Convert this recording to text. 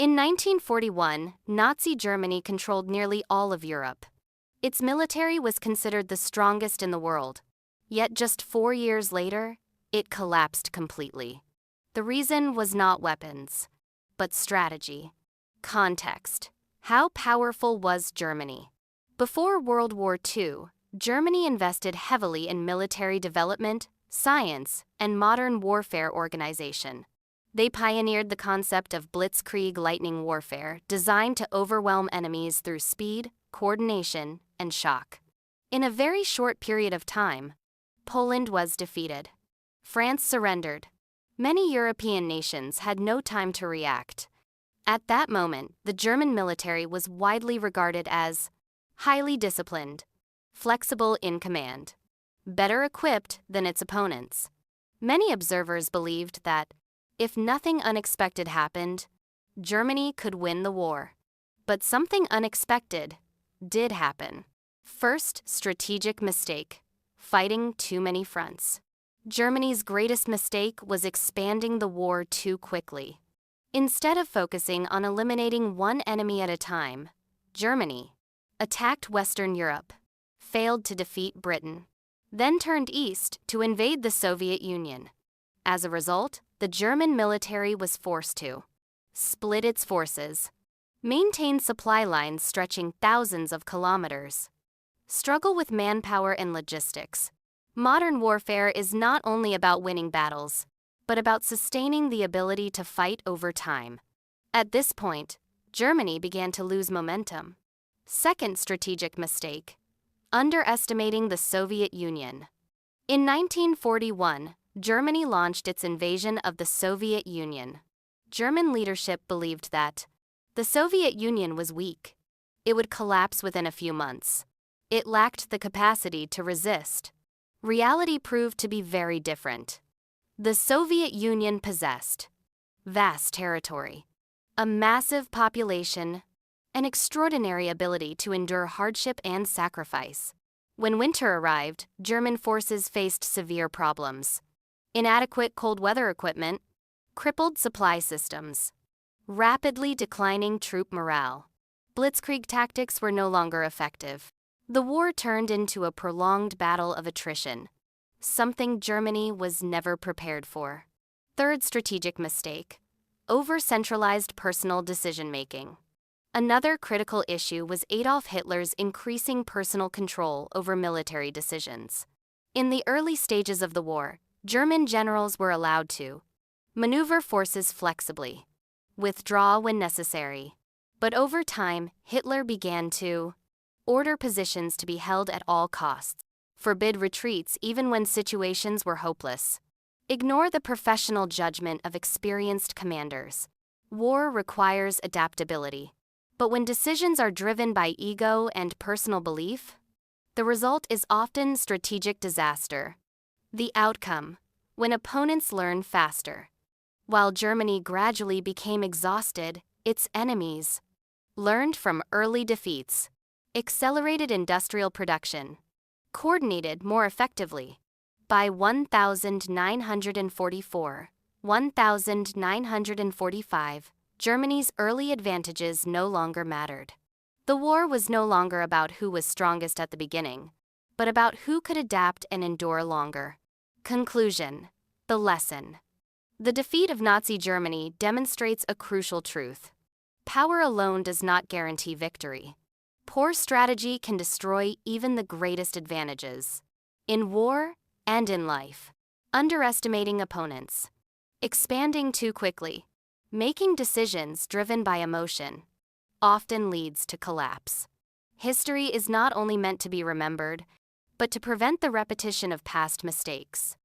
In 1941, Nazi Germany controlled nearly all of Europe. Its military was considered the strongest in the world. Yet just 4 years later, it collapsed completely. The reason was not weapons, but strategy. Context. How powerful was Germany? Before World War II, Germany invested heavily in military development, science, and modern warfare organization. They pioneered the concept of blitzkrieg lightning warfare, designed to overwhelm enemies through speed, coordination, and shock. In a very short period of time, Poland was defeated. France surrendered. Many European nations had no time to react. At that moment, the German military was widely regarded as highly disciplined, flexible in command, better equipped than its opponents. Many observers believed that, if nothing unexpected happened, Germany could win the war. But something unexpected did happen. First strategic mistake: fighting too many fronts. Germany's greatest mistake was expanding the war too quickly. Instead of focusing on eliminating one enemy at a time, Germany attacked Western Europe, failed to defeat Britain, then turned east to invade the Soviet Union. As a result, the German military was forced to split its forces, maintain supply lines stretching thousands of kilometers, struggle with manpower and logistics. Modern warfare is not only about winning battles, but about sustaining the ability to fight over time. At this point, Germany began to lose momentum. Second strategic mistake: underestimating the Soviet Union. In 1941, Germany launched its invasion of the Soviet Union. German leadership believed that the Soviet Union was weak. It would collapse within a few months. It lacked the capacity to resist. Reality proved to be very different. The Soviet Union possessed vast territory, a massive population, an extraordinary ability to endure hardship and sacrifice. When winter arrived, German forces faced severe problems: inadequate cold weather equipment, crippled supply systems, rapidly declining troop morale. Blitzkrieg tactics were no longer effective. The war turned into a prolonged battle of attrition, something Germany was never prepared for. Third strategic mistake: over-centralized personal decision-making. Another critical issue was Adolf Hitler's increasing personal control over military decisions. In the early stages of the war, German generals were allowed to maneuver forces flexibly, withdraw when necessary. But over time, Hitler began to order positions to be held at all costs, forbid retreats even when situations were hopeless, ignore the professional judgment of experienced commanders. War requires adaptability. But when decisions are driven by ego and personal belief, the result is often strategic disaster. The outcome: when opponents learn faster. While Germany gradually became exhausted, its enemies learned from early defeats, accelerated industrial production, coordinated more effectively. By 1944, 1945, Germany's early advantages no longer mattered. The war was no longer about who was strongest at the beginning, but about who could adapt and endure longer. Conclusion: the lesson. The defeat of Nazi Germany demonstrates a crucial truth. Power alone does not guarantee victory. Poor strategy can destroy even the greatest advantages. In war and in life, underestimating opponents, expanding too quickly, making decisions driven by emotion often leads to collapse. History is not only meant to be remembered, but to prevent the repetition of past mistakes.